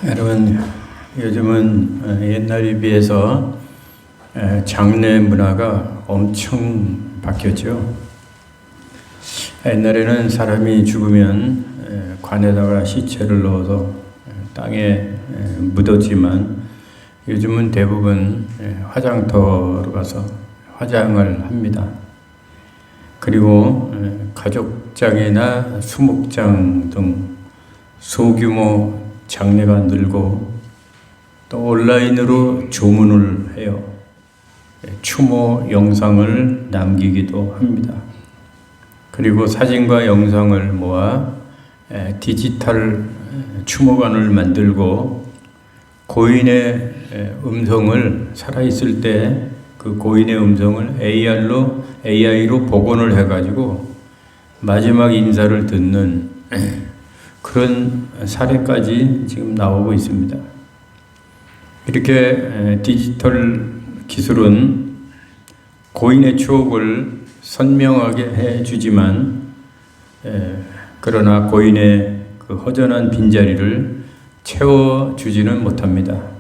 여러분, 요즘은 옛날에 비해서 장례 문화가 엄청 바뀌었죠. 옛날에는 사람이 죽으면 관에다가 시체를 넣어서 땅에 묻었지만 요즘은 대부분 화장터로 가서 화장을 합니다. 그리고 가족장이나 수목장 등 소규모 장례가 늘고 또 온라인으로 조문을 해요. 추모 영상을 남기기도 합니다. 그리고 사진과 영상을 모아 디지털 추모관을 만들고 고인의 음성을 살아있을 때 그 고인의 음성을 AI로 복원을 해가지고 마지막 인사를 듣는 그런 사례까지 지금 나오고 있습니다. 이렇게 디지털 기술은 고인의 추억을 선명하게 해주지만 그러나 고인의 그 허전한 빈자리를 채워주지는 못합니다.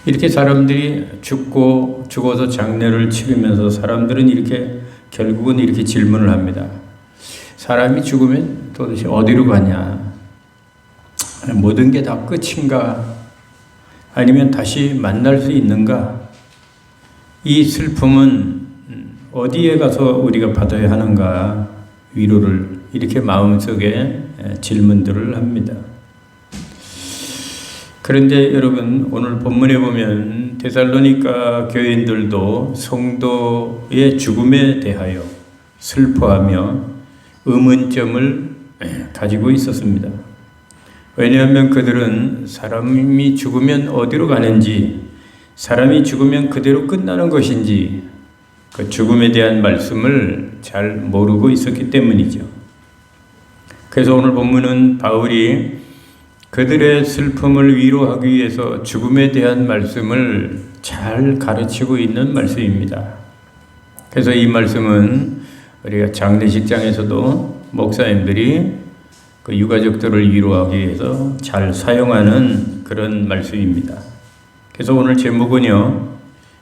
이렇게 사람들이 죽어서 장례를 치르면서 사람들은 결국은 이렇게 질문을 합니다. 사람이 죽으면 도대체 어디로 가냐? 모든 게 다 끝인가? 아니면 다시 만날 수 있는가? 이 슬픔은 어디에 가서 우리가 받아야 하는가? 위로를 이렇게 마음속에 질문들을 합니다. 그런데 여러분, 오늘 본문에 보면 데살로니가 교인들도 성도의 죽음에 대하여 슬퍼하며 의문점을 가지고 있었습니다. 왜냐하면 그들은 사람이 죽으면 어디로 가는지, 사람이 죽으면 그대로 끝나는 것인지 그 죽음에 대한 말씀을 잘 모르고 있었기 때문이죠. 그래서 오늘 본문은 바울이 그들의 슬픔을 위로하기 위해서 죽음에 대한 말씀을 잘 가르치고 있는 말씀입니다. 그래서 이 말씀은 우리가 장례식장에서도 목사님들이 그 유가족들을 위로하기 위해서 잘 사용하는 그런 말씀입니다. 그래서 오늘 제목은요,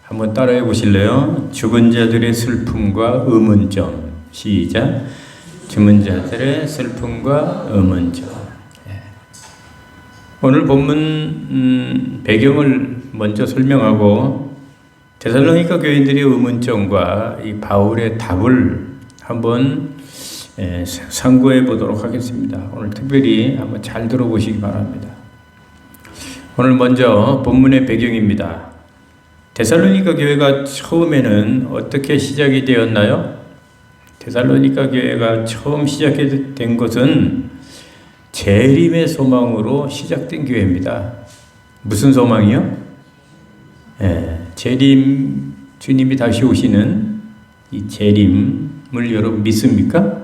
한번 따라해 보실래요? 죽은 자들의 슬픔과 의문점. 시작. 죽은 자들의 슬픔과 의문점. 오늘 본문 배경을 먼저 설명하고 데살로니가 교인들의 의문점과 이 바울의 답을 한번 상고해 보도록 하겠습니다. 오늘 특별히 한번 잘 들어보시기 바랍니다. 오늘 먼저 본문의 배경입니다. 데살로니가 교회가 처음에는 어떻게 시작이 되었나요? 데살로니가 교회가 처음 시작된 것은 재림의 소망으로 시작된 교회입니다. 무슨 소망이요? 재림, 주님이 다시 오시는 이 재림을 여러분 믿습니까?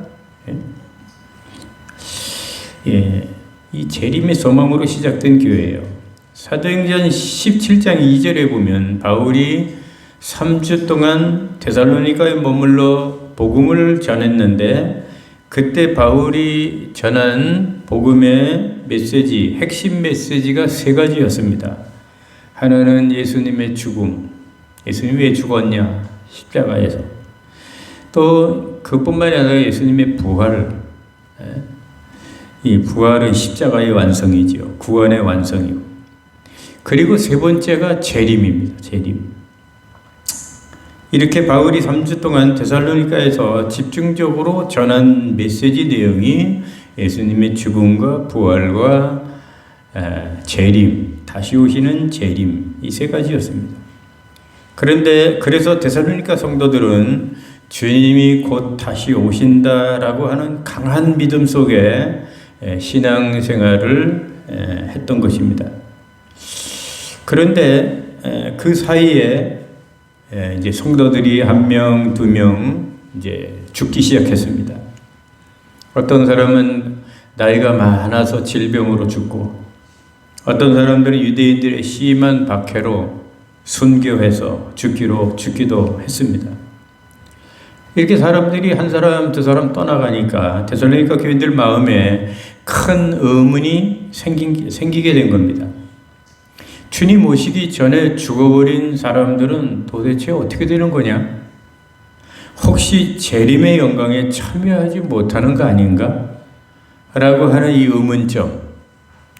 이 재림의 소망으로 시작된 교회예요. 사도행전 17장 2절에 보면 바울이 3주 동안 데살로니가에 머물러 복음을 전했는데 그때 바울이 전한 복음의 메시지, 핵심 메시지가 세 가지였습니다. 하나는 예수님의 죽음, 예수님이 왜 죽었냐? 십자가에서. 또 그뿐만이 아니라 예수님의 부활, 이 부활은 십자가의 완성이죠. 구원의 완성이고. 그리고 세 번째가 재림입니다. 재림. 이렇게 바울이 3주 동안 데살로니가에서 집중적으로 전한 메시지 내용이 예수님의 죽음과 부활과 재림, 다시 오시는 재림, 이 세 가지였습니다. 그런데 그래서 데살로니가 성도들은 주님이 곧 다시 오신다라고 하는 강한 믿음 속에 신앙생활을 했던 것입니다. 그런데 그 사이에 이제 성도들이 한 명, 두 명 이제 죽기 시작했습니다. 어떤 사람은 나이가 많아서 질병으로 죽고, 어떤 사람들은 유대인들의 심한 박해로 순교해서 죽기도 했습니다. 이렇게 사람들이 한 사람 두 사람 떠나가니까 데살로니가 교인들 마음에 큰 의문이 생기게 된 겁니다. 주님 오시기 전에 죽어버린 사람들은 도대체 어떻게 되는 거냐? 혹시 재림의 영광에 참여하지 못하는 거 아닌가? 라고 하는 이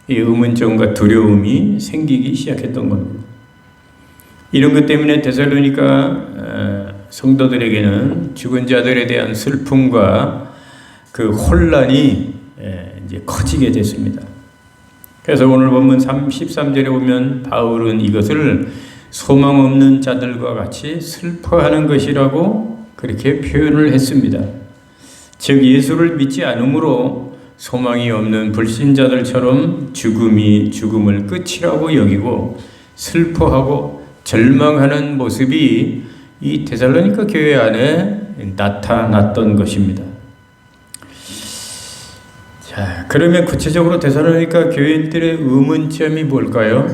의문점과 두려움이 생기기 시작했던 겁니다. 이런 것 때문에 데살로니가 성도들에게는 죽은 자들에 대한 슬픔과 그 혼란이 이제 커지게 됐습니다. 그래서 오늘 본문 13절에 보면 바울은 이것을 소망 없는 자들과 같이 슬퍼하는 것이라고 그렇게 표현을 했습니다. 즉 예수를 믿지 않으므로 소망이 없는 불신자들처럼 죽음을 끝이라고 여기고 슬퍼하고 절망하는 모습이 이 데살로니가 교회 안에 나타났던 것입니다. 자, 그러면 구체적으로 데살로니가 교인들의 의문점이 뭘까요?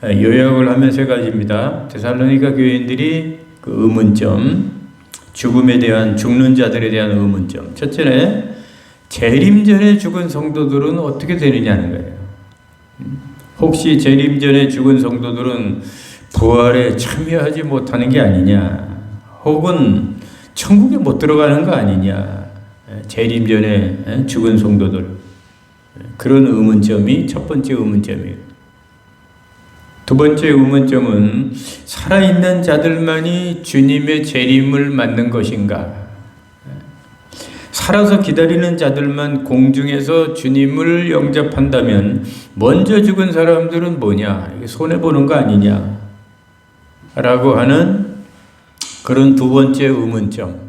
요약을 하면 세 가지입니다. 데살로니가 교인들이 그 의문점, 죽는 자들에 대한 의문점. 첫째는 재림 전에 죽은 성도들은 어떻게 되느냐는 거예요. 혹시 재림 전에 죽은 성도들은 부활에 참여하지 못하는 게 아니냐, 혹은 천국에 못 들어가는 거 아니냐, 재림 전에 죽은 성도들, 그런 의문점이 첫 번째 의문점이에요. 두 번째 의문점은 살아있는 자들만이 주님의 재림을 맞는 것인가? 살아서 기다리는 자들만 공중에서 주님을 영접한다면 먼저 죽은 사람들은 뭐냐? 이게 손해보는 거 아니냐? 라고 하는 그런 두 번째 의문점.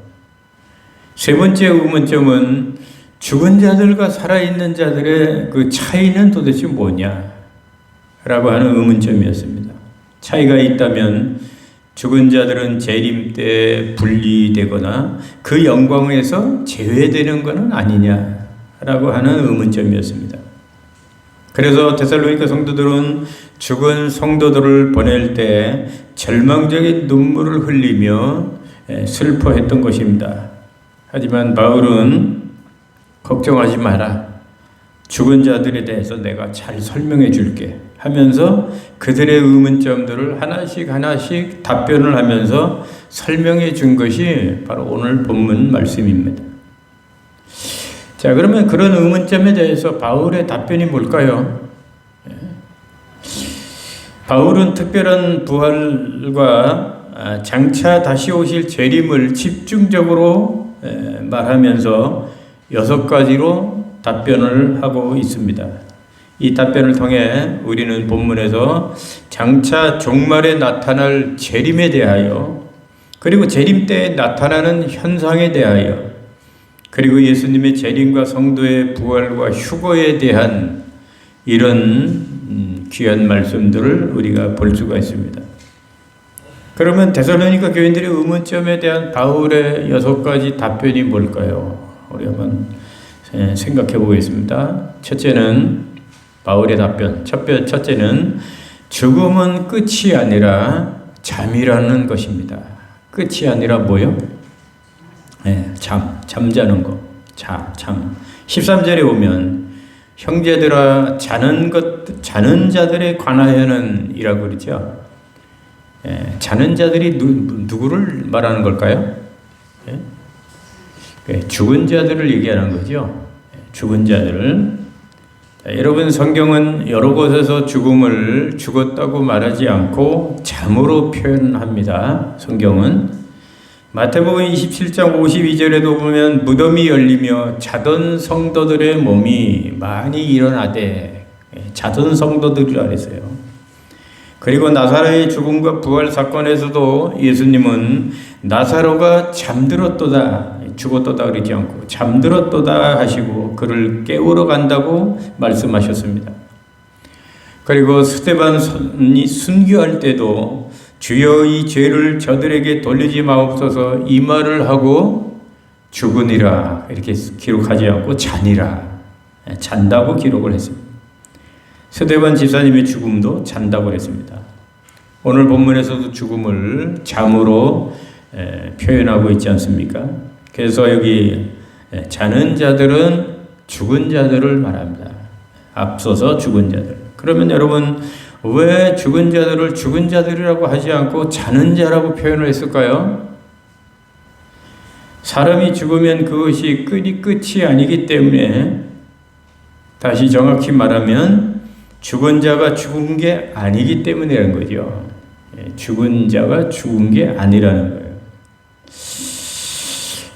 세 번째 의문점은 죽은 자들과 살아있는 자들의 그 차이는 도대체 뭐냐? 라고 하는 의문점이었습니다. 차이가 있다면 죽은 자들은 재림 때 분리되거나 그 영광에서 제외되는 것은 아니냐라고 하는 의문점이었습니다. 그래서 데살로니가 성도들은 죽은 성도들을 보낼 때 절망적인 눈물을 흘리며 슬퍼했던 것입니다. 하지만 바울은 걱정하지 마라. 죽은 자들에 대해서 내가 잘 설명해 줄게 하면서 그들의 의문점들을 하나씩 답변을 하면서 설명해 준 것이 바로 오늘 본문 말씀입니다. 자, 그러면 그런 의문점에 대해서 바울의 답변이 뭘까요? 바울은 특별한 부활과 장차 다시 오실 재림을 집중적으로 말하면서 6가지로 답변을 하고 있습니다. 이 답변을 통해 우리는 본문에서 장차 종말에 나타날 재림에 대하여, 그리고 재림 때 나타나는 현상에 대하여, 그리고 예수님의 재림과 성도의 부활과 휴거에 대한 이런 귀한 말씀들을 우리가 볼 수가 있습니다. 그러면 데살로니가 교인들의 의문점에 대한 바울의 6가지 답변이 뭘까요? 우리 한번 생각해 보겠습니다. 첫째는 바울의 답변. 첫째는 죽음은 끝이 아니라 잠이라는 것입니다. 끝이 아니라 뭐요? 잠자는 거. 잠. 13절에 보면 형제들아 자는 자들에 관하여는 이라고 그러죠. 자는 자들이 누구를 말하는 걸까요? 죽은 자들을 얘기하는 거죠. 죽은 자들을. 여러분, 성경은 여러 곳에서 죽음을 죽었다고 말하지 않고 잠으로 표현합니다. 성경은 마태복음 27장 52절에도 보면 무덤이 열리며 자던 성도들의 몸이 많이 일어나되, 자던 성도들이라 그랬어요. 그리고 나사로의 죽음과 부활 사건에서도 예수님은 나사로가 잠들었도다, 죽었도다 그러지 않고 잠들었도다 하시고 그를 깨우러 간다고 말씀하셨습니다. 그리고 스데반이 순교할 때도 주여 이 죄를 저들에게 돌리지 마옵소서 이 말을 하고 죽으니라 이렇게 기록하지 않고 잔다고 기록을 했습니다. 스데반 집사님의 죽음도 잔다고 했습니다. 오늘 본문에서도 죽음을 잠으로 표현하고 있지 않습니까? 그래서 여기 자는 자들은 죽은 자들을 말합니다. 앞서서 죽은 자들. 그러면 여러분 왜 죽은 자들을 죽은 자들이라고 하지 않고 자는 자라고 표현을 했을까요? 사람이 죽으면 그것이 끝이 아니기 때문에, 다시 정확히 말하면 죽은 자가 죽은 게 아니기 때문이라는 거죠. 죽은 자가 죽은 게 아니라는 거예요.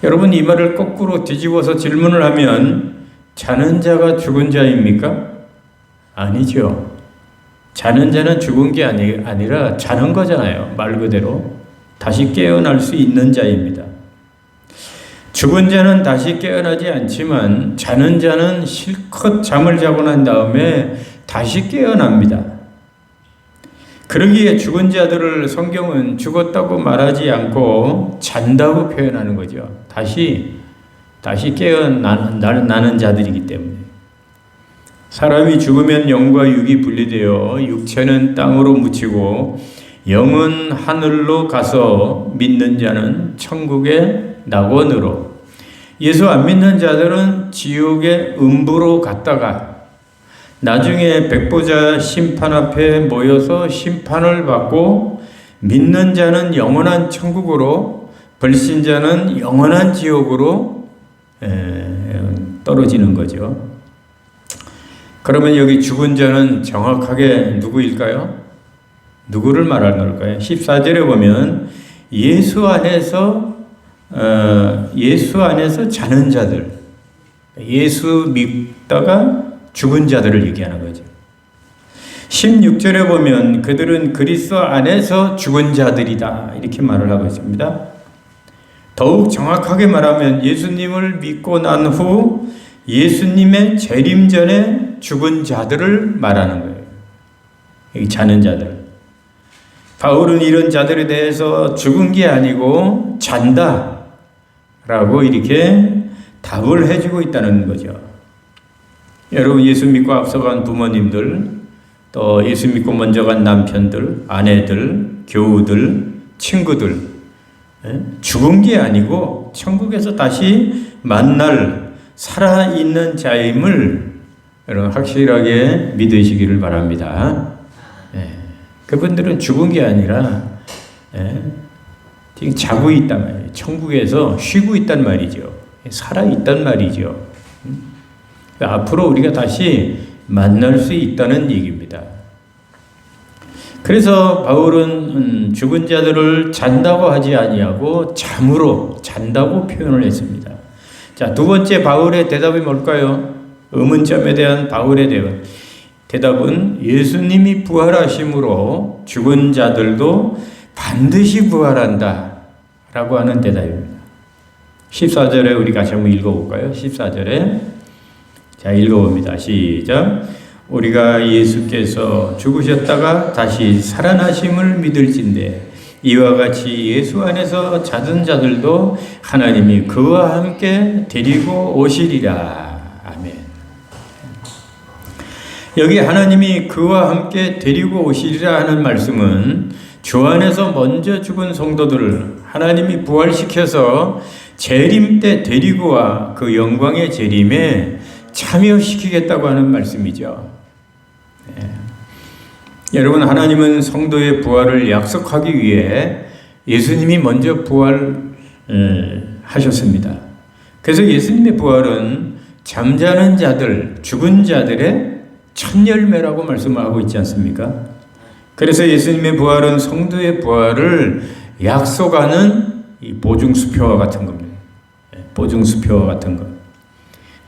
여러분 이 말을 거꾸로 뒤집어서 질문을 하면 자는 자가 죽은 자입니까? 아니죠. 자는 자는 죽은 게 아니라 자는 거잖아요. 말 그대로 다시 깨어날 수 있는 자입니다. 죽은 자는 다시 깨어나지 않지만 자는 자는 실컷 잠을 자고 난 다음에 다시 깨어납니다. 그러기에 죽은 자들을 성경은 죽었다고 말하지 않고 잔다고 표현하는 거죠. 다시 깨어나는 자들이기 때문에. 사람이 죽으면 영과 육이 분리되어 육체는 땅으로 묻히고 영은 하늘로 가서 믿는 자는 천국의 낙원으로, 예수 안 믿는 자들은 지옥의 음부로 갔다가 나중에 백보자 심판 앞에 모여서 심판을 받고 믿는 자는 영원한 천국으로, 불신자는 영원한 지옥으로 떨어지는 거죠. 그러면 여기 죽은 자는 정확하게 누구일까요? 누구를 말하는 걸까요? 14절에 보면 예수 안에서 자는 자들, 예수 믿다가 죽은 자들을 얘기하는 거죠. 16절에 보면 그들은 그리스도 안에서 죽은 자들이다 이렇게 말을 하고 있습니다. 더욱 정확하게 말하면 예수님을 믿고 난 후 예수님의 재림 전에 죽은 자들을 말하는 거예요. 여기 자는 자들. 바울은 이런 자들에 대해서 죽은 게 아니고 잔다 라고 이렇게 답을 해주고 있다는 거죠. 여러분 예수 믿고 앞서간 부모님들, 또 예수 믿고 먼저 간 남편들, 아내들, 교우들, 친구들, 죽은 게 아니고 천국에서 다시 만날 살아있는 자임을 여러분 확실하게 믿으시기를 바랍니다. 그분들은 죽은 게 아니라 지금 자고 있단 말이에요. 천국에서 쉬고 있단 말이죠. 살아있단 말이죠. 앞으로 우리가 다시 만날 수 있다는 얘기입니다. 그래서 바울은 죽은 자들을 잔다고 하지 아니하고 잠으로 잔다고 표현을 했습니다. 자, 두 번째 바울의 대답이 뭘까요? 의문점에 대한 바울의 대답은 예수님이 부활하심으로 죽은 자들도 반드시 부활한다 라고 하는 대답입니다. 14절에 우리 같이 한번 읽어볼까요? 14절에 자 읽어봅니다. 시작. 우리가 예수께서 죽으셨다가 다시 살아나심을 믿을진대 이와 같이 예수 안에서 자든 자들도 하나님이 그와 함께 데리고 오시리라. 아멘. 여기 하나님이 그와 함께 데리고 오시리라 하는 말씀은 주 안에서 먼저 죽은 성도들을 하나님이 부활시켜서 재림 때 데리고 와 그 영광의 재림에 참여시키겠다고 하는 말씀이죠. 여러분 하나님은 성도의 부활을 약속하기 위해 예수님이 먼저 부활하셨습니다. 그래서 예수님의 부활은 잠자는 자들, 죽은 자들의 첫 열매라고 말씀을 하고 있지 않습니까? 그래서 예수님의 부활은 성도의 부활을 약속하는 이 보증수표와 같은 겁니다. 보증수표와 같은 것.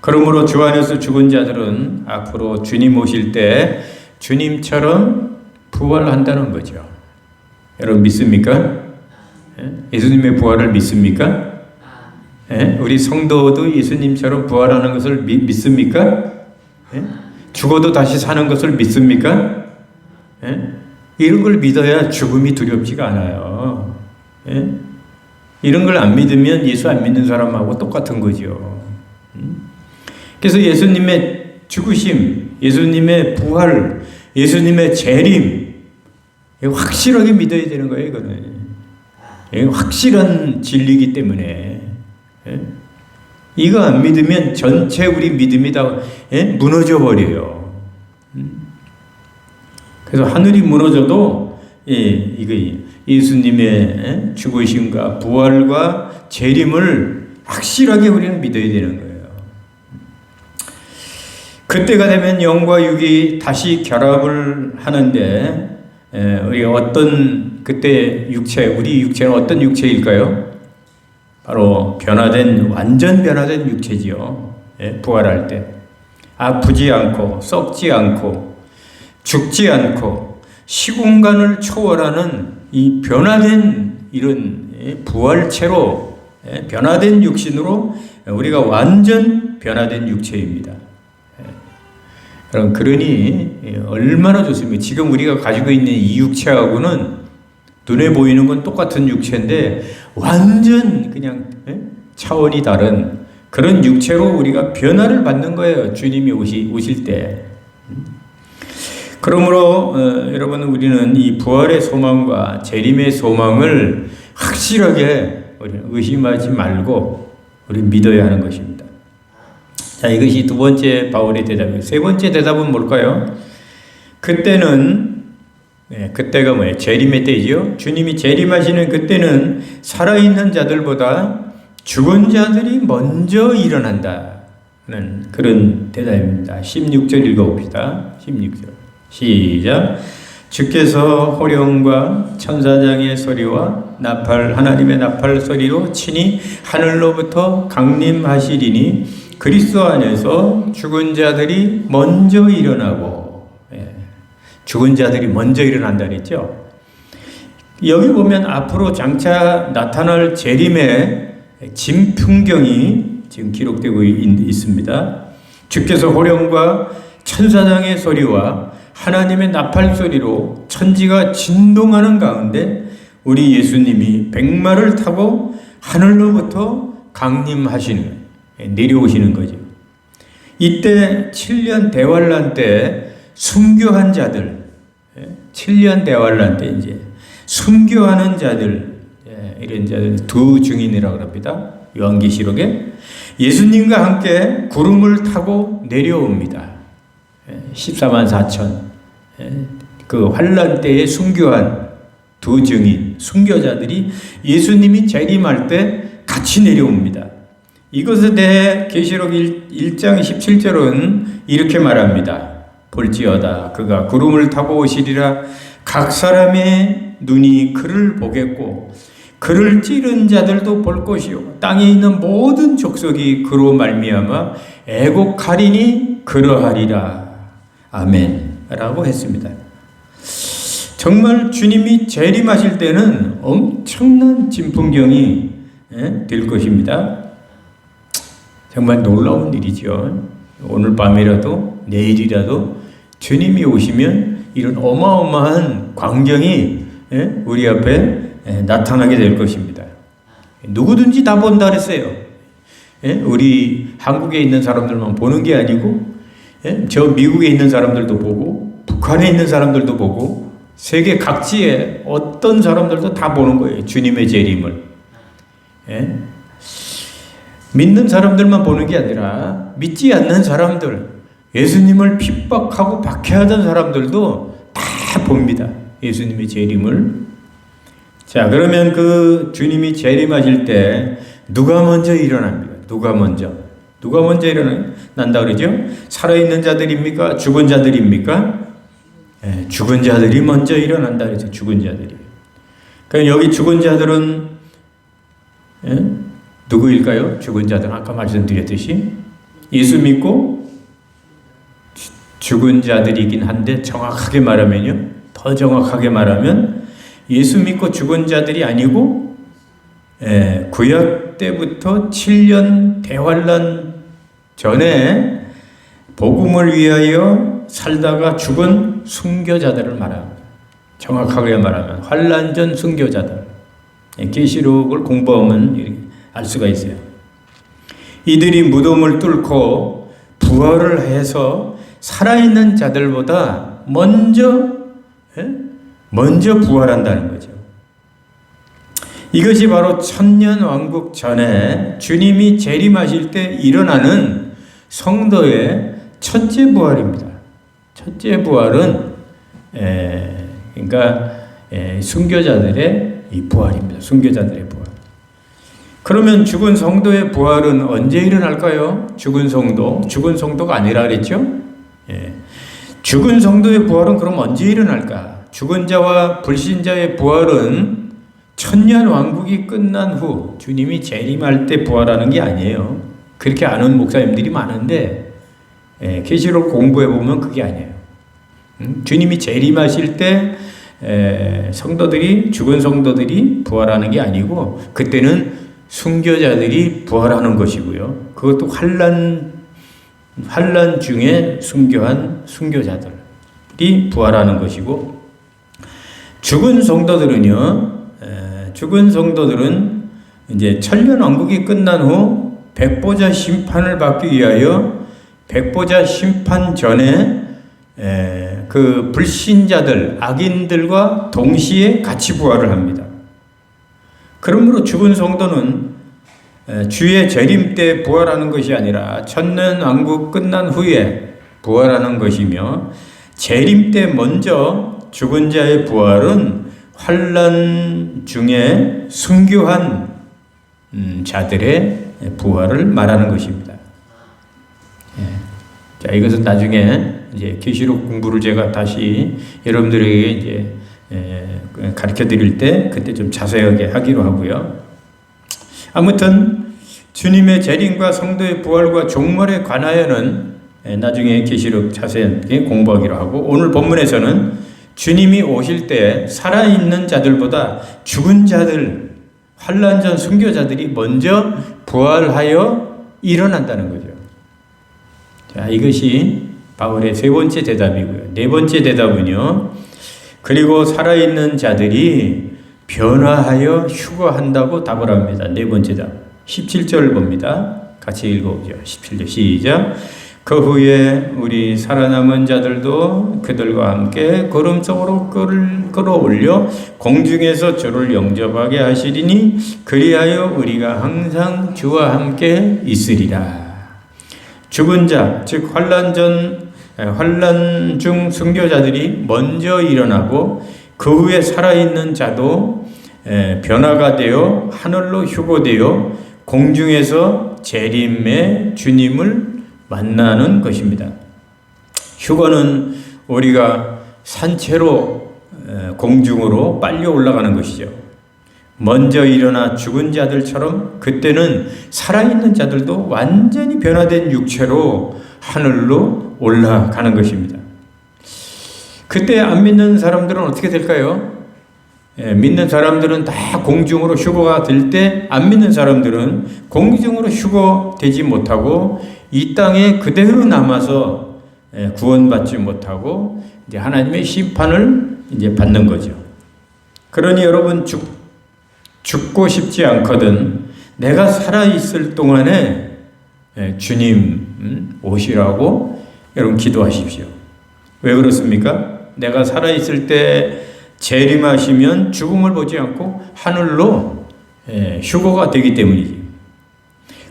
그러므로 주 안에서 죽은 자들은 앞으로 주님 오실 때 주님처럼 부활한다는 거죠. 여러분 믿습니까? 예수님의 부활을 믿습니까? 우리 성도도 예수님처럼 부활하는 것을 믿습니까? 죽어도 다시 사는 것을 믿습니까? 이런 걸 믿어야 죽음이 두렵지가 않아요. 이런 걸 안 믿으면 예수 안 믿는 사람하고 똑같은 거죠. 그래서 예수님의 죽으심, 예수님의 부활, 예수님의 재림 확실하게 믿어야 되는 거예요. 이거는 확실한 진리이기 때문에 이거 안 믿으면 전체 우리 믿음이 다 무너져 버려요. 그래서 하늘이 무너져도 이거 예수님의 죽으심과 부활과 재림을 확실하게 우리는 믿어야 되는 거예요. 그때가 되면 영과 육이 다시 결합을 하는데 우리 어떤 그때 육체, 우리 육체는 어떤 육체일까요? 바로 완전 변화된 육체지요. 부활할 때 아프지 않고 썩지 않고 죽지 않고 시공간을 초월하는 이 변화된 이런 부활체로 변화된 육신으로 우리가 완전 변화된 육체입니다. 그러니 얼마나 좋습니까? 지금 우리가 가지고 있는 이 육체하고는 눈에 보이는 건 똑같은 육체인데 완전 그냥 차원이 다른 그런 육체로 우리가 변화를 받는 거예요. 주님이 오실 때. 그러므로 여러분 우리는 이 부활의 소망과 재림의 소망을 확실하게 우리는 의심하지 말고 우리 믿어야 하는 것입니다. 자, 이것이 두 번째 바울의 대답이에요. 세 번째 대답은 뭘까요? 그때가 뭐예요? 재림의 때죠. 주님이 재림하시는 그때는 살아있는 자들보다 죽은 자들이 먼저 일어난다는 그런 대답입니다. 16절 읽어봅시다. 16절 시작. 주께서 호령과 천사장의 소리와 하나님의 나팔 소리로 친히 하늘로부터 강림하시리니 그리스도 안에서 죽은 자들이 먼저 일어나고, 죽은 자들이 먼저 일어난다 그랬죠. 여기 보면 앞으로 장차 나타날 재림의 진풍경이 지금 기록되고 있습니다. 주께서 호령과 천사장의 소리와 하나님의 나팔 소리로 천지가 진동하는 가운데 우리 예수님이 백마를 타고 하늘로부터 강림하시는, 내려오시는 거죠. 이때 7년 대환란 때 순교한 자들, 7년 대환란 때 이제 순교하는 자들, 이런 자들 두 증인이라고 합니다. 요한계시록에 예수님과 함께 구름을 타고 내려옵니다. 14만 4천 그 환란 때에 순교한 두 증인, 순교자들이 예수님이 재림할 때 같이 내려옵니다. 이것에 대해 계시록 1장 17절은 이렇게 말합니다. 볼지어다 그가 구름을 타고 오시리라. 각 사람의 눈이 그를 보겠고 그를 찌른 자들도 볼 것이요 땅에 있는 모든 족속이 그로 말미암아 애곡하리니 그러하리라. 아멘 라고 했습니다. 정말 주님이 재림하실 때는 엄청난 진풍경이 될 것입니다. 정말 놀라운 일이죠. 오늘 밤이라도 내일이라도 주님이 오시면 이런 어마어마한 광경이 우리 앞에 나타나게 될 것입니다. 누구든지 다 본다 그랬어요. 우리 한국에 있는 사람들만 보는 게 아니고 저 미국에 있는 사람들도 보고 북한에 있는 사람들도 보고 세계 각지에 어떤 사람들도 다 보는 거예요. 주님의 재림을. 믿는 사람들만 보는 게 아니라 믿지 않는 사람들, 예수님을 핍박하고 박해하던 사람들도 다 봅니다. 예수님의 재림을. 자, 그러면 그 주님이 재림하실 때 누가 먼저 일어납니까? 누가 먼저 일어난다 그러죠? 살아있는 자들입니까? 죽은 자들입니까? 죽은 자들이 먼저 일어난다 그랬죠. 죽은 자들이. 그러니까 여기 죽은 자들은 누구일까요? 죽은 자들은 아까 말씀드렸듯이 예수 믿고 죽은 자들이긴 한데 더 정확하게 말하면 예수 믿고 죽은 자들이 아니고 구약 때부터 7년 대환란 전에 복음을 위하여 살다가 죽은 순교자들을 말합니다. 정확하게 말하면 환란 전 순교자들. 계시록을 공부하면 알 수가 있어요. 이들이 무덤을 뚫고 부활을 해서 살아있는 자들보다 먼저 부활한다는 거죠. 이것이 바로 천년왕국 전에 주님이 재림하실 때 일어나는 성도의 첫째 부활입니다. 첫째 부활은 그러니까 순교자들의 이 부활입니다. 순교자들의 부활. 그러면 죽은 성도의 부활은 언제 일어날까요? 죽은 성도가 아니라 그랬죠? 죽은 성도의 부활은 그럼 언제 일어날까? 죽은 자와 불신자의 부활은 천년 왕국이 끝난 후 주님이 재림할 때 부활하는 게 아니에요. 그렇게 아는 목사님들이 많은데 계시록 공부해 보면 그게 아니에요. 주님이 재림하실 때 죽은 성도들이 부활하는 게 아니고 그때는 순교자들이 부활하는 것이고요. 그것도 환난 중에 순교한 순교자들이 부활하는 것이고, 죽은 성도들은 이제 천년 왕국이 끝난 후 백보자 심판을 받기 위하여 백보자 심판 전에 그 불신자들, 악인들과 동시에 같이 부활을 합니다. 그러므로 죽은 성도는 주의 재림 때 부활하는 것이 아니라 천년 왕국 끝난 후에 부활하는 것이며, 재림 때 먼저 죽은 자의 부활은 환난 중에 순교한 자들의 부활을 말하는 것입니다. 자, 이것은 나중에 이제 계시록 공부를 제가 다시 여러분들에게 이제 가르쳐 드릴 때 그때 좀 자세하게 하기로 하고요. 아무튼 주님의 재림과 성도의 부활과 종말에 관하여는 나중에 계시록 자세하게 공부하기로 하고, 오늘 본문에서는 주님이 오실 때 살아있는 자들보다 죽은 자들, 환난 전 순교자들이 먼저 부활하여 일어난다는 거죠. 자, 이것이 바울의 세 번째 대답이고요. 네 번째 대답은요, 그리고 살아있는 자들이 변화하여 휴거한다고 답을 합니다. 네 번째 답. 17절 봅니다. 같이 읽어보죠. 17절 시작. 그 후에 우리 살아남은 자들도 그들과 함께 구름 속으로 끌어올려 공중에서 주를 영접하게 하시리니 그리하여 우리가 항상 주와 함께 있으리라. 죽은 자, 즉 환난 중 순교자들이 먼저 일어나고 그 후에 살아있는 자도 변화가 되어 하늘로 휴거되어 공중에서 재림의 주님을 만나는 것입니다. 휴거는 우리가 산채로 공중으로 빨리 올라가는 것이죠. 먼저 일어나 죽은 자들처럼 그때는 살아있는 자들도 완전히 변화된 육체로 하늘로 올라가는 것입니다. 그때 안 믿는 사람들은 어떻게 될까요? 믿는 사람들은 다 공중으로 휴거가 될 때, 안 믿는 사람들은 공중으로 휴거되지 못하고 이 땅에 그대로 남아서 구원받지 못하고 이제 하나님의 심판을 이제 받는 거죠. 그러니 여러분 죽고 싶지 않거든 내가 살아 있을 동안에 주님 오시라고 여러분 기도하십시오. 왜 그렇습니까? 내가 살아 있을 때 재림하시면 죽음을 보지 않고 하늘로 휴거가 되기 때문이지.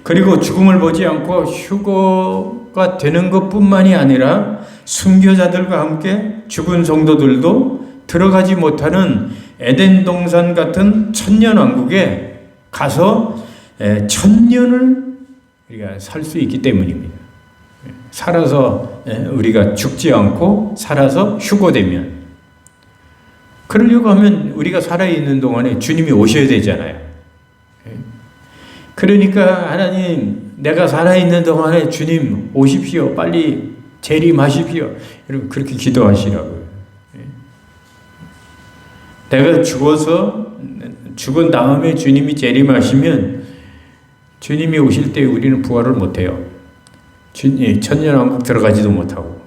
그리고 죽음을 보지 않고 휴거가 되는 것뿐만이 아니라 순교자들과 함께 죽은 성도들도 들어가지 못하는 에덴 동산 같은 천년왕국에 가서 천년을 우리가 살 수 있기 때문입니다. 살아서 우리가 죽지 않고 살아서 휴거되면, 그러려고 하면 우리가 살아있는 동안에 주님이 오셔야 되잖아요. 그러니까 하나님, 내가 살아있는 동안에 주님 오십시오. 빨리 재림하십시오. 여러분 그렇게 기도하시라고요. 내가 죽은 다음에 주님이 재림하시면 주님이 오실 때 우리는 부활을 못해요. 천년왕국 들어가지도 못하고,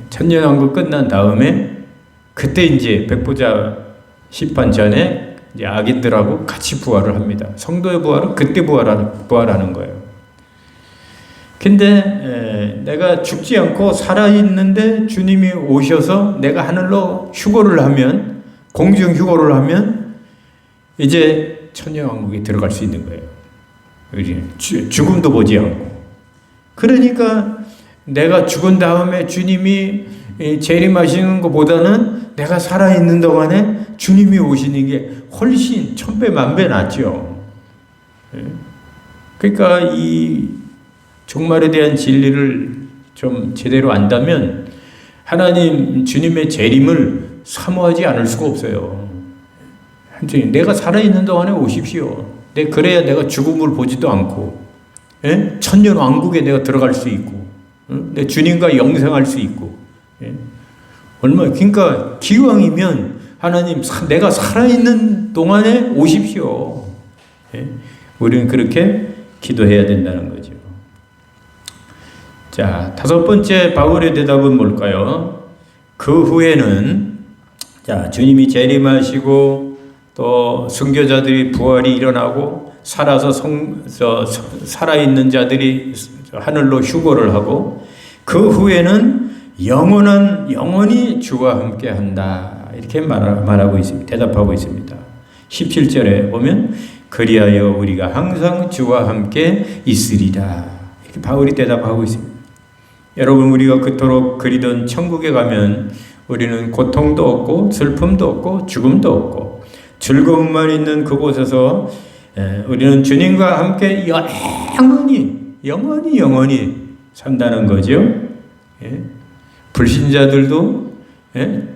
천년왕국 끝난 다음에 그때 이제 백보자 심판 전에 이제 악인들하고 같이 부활을 합니다. 성도의 부활은 그때 부활하는 거예요. 근데 내가 죽지 않고 살아있는데 주님이 오셔서 내가 하늘로 휴거를 하면, 공중 휴거를 하면 이제 천년왕국에 들어갈 수 있는 거예요. 죽음도 보지 않고. 그러니까 내가 죽은 다음에 주님이 재림하시는 것보다는 내가 살아있는 동안에 주님이 오시는 게 훨씬 1000배 만배 낫죠. 그러니까 이 종말에 대한 진리를 좀 제대로 안다면 하나님 주님의 재림을 사모하지 않을 수가 없어요. 내가 살아있는 동안에 오십시오. 그래야 내가 죽음을 보지도 않고 천년 왕국에 내가 들어갈 수 있고 내 주님과 영생할 수 있고 그러니까 기왕이면 하나님 내가 살아있는 동안에 오십시오. 우리는 그렇게 기도해야 된다는 거죠. 자, 5번째 바울의 대답은 뭘까요? 그 후에는 주님이 재림하시고 또 순교자들이 부활이 일어나고 살아서 살아있는 자들이 하늘로 휴거를 하고 그 후에는 영원히 주와 함께 한다. 이렇게 말하고 있습니다. 대답하고 있습니다. 17절에 보면 그리하여 우리가 항상 주와 함께 있으리라. 이렇게 바울이 대답하고 있습니다. 여러분, 우리가 그토록 그리던 천국에 가면 우리는 고통도 없고 슬픔도 없고 죽음도 없고 즐거움만 있는 그곳에서 우리는 주님과 함께 영원히 산다는 거죠. 불신자들도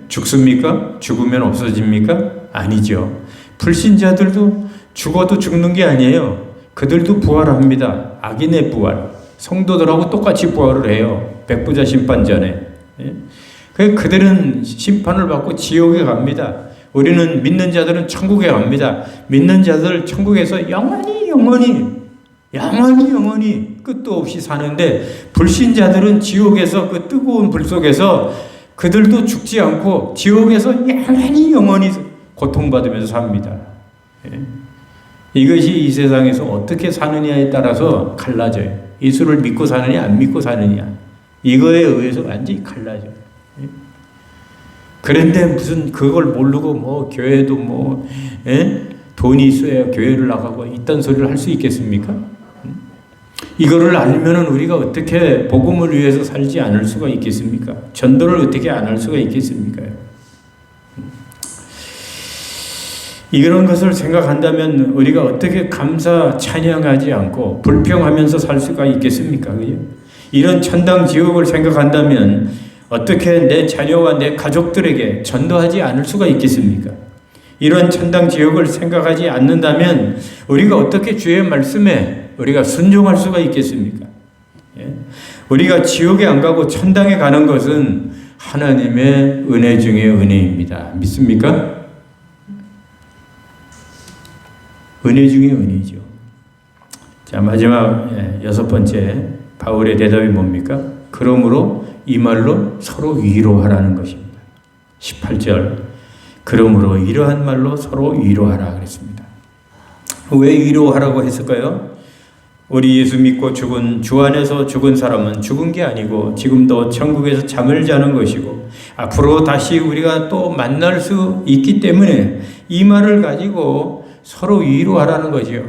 죽습니까? 죽으면 없어집니까? 아니죠. 불신자들도 죽어도 죽는 게 아니에요. 그들도 부활합니다. 악인의 부활. 성도들하고 똑같이 부활을 해요. 백부자 심판 전에. 그들은 심판을 받고 지옥에 갑니다. 우리는 믿는 자들은 천국에 갑니다. 믿는 자들 천국에서 영원히 끝도 없이 사는데 불신자들은 지옥에서 그 뜨거운 불 속에서 그들도 죽지 않고 지옥에서 영원히 고통받으면서 삽니다. 이것이 이 세상에서 어떻게 사느냐에 따라서 갈라져요. 예수를 믿고 사느냐 안 믿고 사느냐 이거에 의해서 완전히 갈라져요. 그런데 무슨 그걸 모르고 교회도 돈이 있어야 교회를 나가고 이딴 소리를 할 수 있겠습니까? 이거를 알면은 우리가 어떻게 복음을 위해서 살지 않을 수가 있겠습니까? 전도를 어떻게 안 할 수가 있겠습니까? 이런 것을 생각한다면 우리가 어떻게 감사 찬양하지 않고 불평하면서 살 수가 있겠습니까? 그죠? 이런 천당 지옥을 생각한다면 어떻게 내 자녀와 내 가족들에게 전도하지 않을 수가 있겠습니까? 이런 천당 지옥을 생각하지 않는다면 우리가 어떻게 주의 말씀에 우리가 순종할 수가 있겠습니까? 우리가 지옥에 안 가고 천당에 가는 것은 하나님의 은혜 중에 은혜입니다. 믿습니까? 은혜 중에 은혜죠. 자, 마지막 6번째 바울의 대답이 뭡니까? 그러므로 이 말로 서로 위로하라는 것입니다. 18절 그러므로 이러한 말로 서로 위로하라 그랬습니다. 왜 위로하라고 했을까요? 우리 예수 믿고 죽은 주 안에서 죽은 사람은 죽은 게 아니고 지금도 천국에서 잠을 자는 것이고 앞으로 다시 우리가 또 만날 수 있기 때문에 이 말을 가지고 서로 위로하라는 거죠.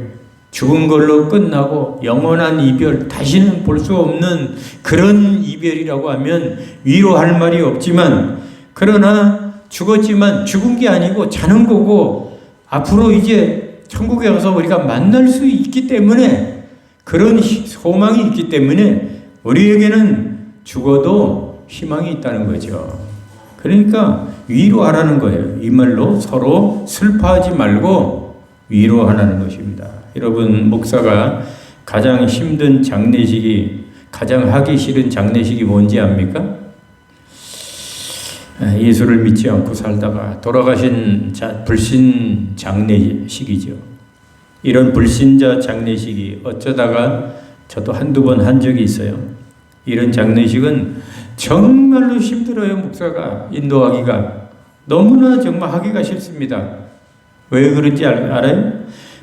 죽은 걸로 끝나고 영원한 이별, 다시는 볼 수 없는 그런 이별이라고 하면 위로할 말이 없지만 그러나 죽었지만 죽은 게 아니고 자는 거고 앞으로 이제 천국에 가서 우리가 만날 수 있기 때문에 그런 소망이 있기 때문에 우리에게는 죽어도 희망이 있다는 거죠. 그러니까 위로하라는 거예요. 이 말로 서로 슬퍼하지 말고 위로하라는 것입니다. 여러분, 목사가 가장 힘든 장례식이, 가장 하기 싫은 장례식이 뭔지 압니까? 예수를 믿지 않고 살다가 돌아가신 불신 장례식이죠. 이런 불신자 장례식이 어쩌다가 저도 한두 번 한 적이 있어요. 이런 장례식은 정말로 힘들어요. 목사가 인도하기가 너무나 정말 하기가 싫습니다. 왜 그런지 알아요?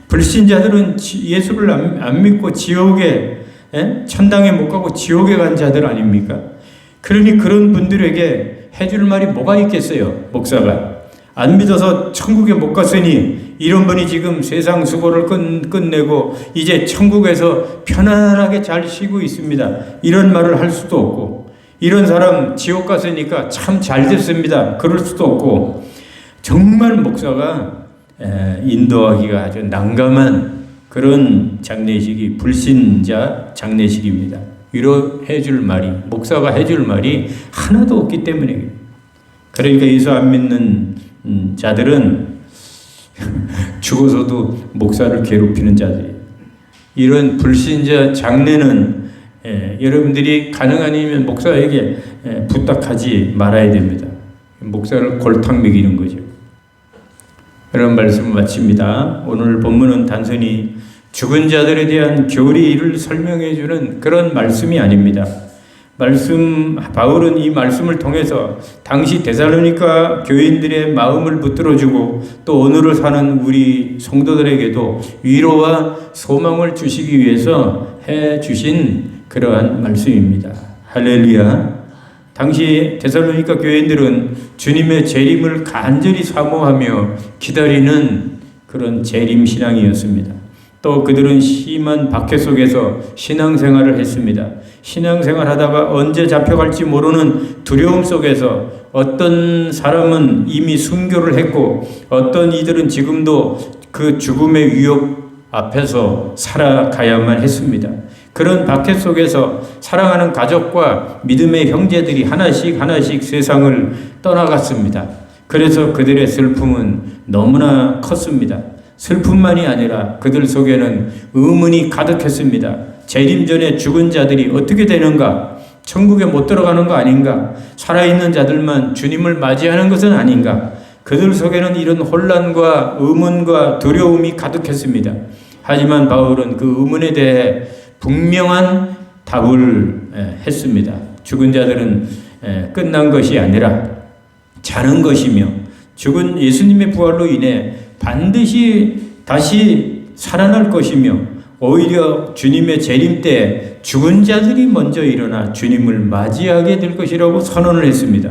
불신자들은 예수를 안 믿고 지옥에 천당에 못 가고 지옥에 간 자들 아닙니까? 그러니 그런 분들에게 해줄 말이 뭐가 있겠어요? 목사가 안 믿어서 천국에 못 갔으니 이런 분이 지금 세상 수고를 끝내고 이제 천국에서 편안하게 잘 쉬고 있습니다. 이런 말을 할 수도 없고, 이런 사람 지옥 갔으니까 참 잘 됐습니다. 그럴 수도 없고, 정말 목사가 인도하기가 아주 난감한 그런 장례식이 불신자 장례식입니다. 위로해 줄 말이, 목사가 해줄 말이 하나도 없기 때문에. 그러니까 예수 안 믿는 자들은 죽어서도 목사를 괴롭히는 자들이에요. 이런 불신자 장례는 여러분들이 가능하면 목사에게 부탁하지 말아야 됩니다. 목사를 골탕 먹이는 거죠. 그런 말씀을 마칩니다. 오늘 본문은 단순히 죽은 자들에 대한 교리를 설명해 주는 그런 말씀이 아닙니다. 바울은 이 말씀을 통해서 당시 데살로니가 교인들의 마음을 붙들어주고 또 오늘을 사는 우리 성도들에게도 위로와 소망을 주시기 위해서 해 주신 그러한 말씀입니다. 할렐루야. 당시 데살로니가 교인들은 주님의 재림을 간절히 사모하며 기다리는 그런 재림 신앙이었습니다. 또 그들은 심한 박해 속에서 신앙생활을 했습니다. 신앙생활 하다가 언제 잡혀갈지 모르는 두려움 속에서 어떤 사람은 이미 순교를 했고 어떤 이들은 지금도 그 죽음의 위협 앞에서 살아가야만 했습니다. 그런 박해 속에서 사랑하는 가족과 믿음의 형제들이 하나씩 세상을 떠나갔습니다. 그래서 그들의 슬픔은 너무나 컸습니다. 슬픔만이 아니라 그들 속에는 의문이 가득했습니다. 재림 전에 죽은 자들이 어떻게 되는가? 천국에 못 들어가는 거 아닌가? 살아있는 자들만 주님을 맞이하는 것은 아닌가? 그들 속에는 이런 혼란과 의문과 두려움이 가득했습니다. 하지만 바울은 그 의문에 대해 분명한 답을 했습니다. 죽은 자들은 끝난 것이 아니라 자는 것이며 죽은 예수님의 부활로 인해 반드시 다시 살아날 것이며 오히려 주님의 재림 때 죽은 자들이 먼저 일어나 주님을 맞이하게 될 것이라고 선언을 했습니다.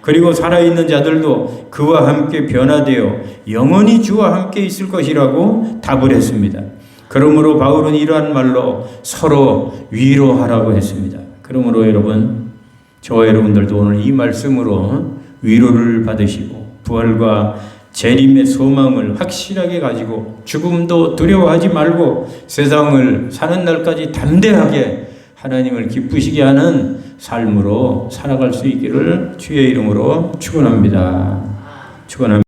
그리고 살아있는 자들도 그와 함께 변화되어 영원히 주와 함께 있을 것이라고 답을 했습니다. 그러므로 바울은 이러한 말로 서로 위로하라고 했습니다. 그러므로 여러분, 저와 여러분들도 오늘 이 말씀으로 위로를 받으시고 부활과 재림의 소망을 확실하게 가지고 죽음도 두려워하지 말고 세상을 사는 날까지 담대하게 하나님을 기쁘시게 하는 삶으로 살아갈 수 있기를 주의 이름으로 축원합니다. 축원합니다.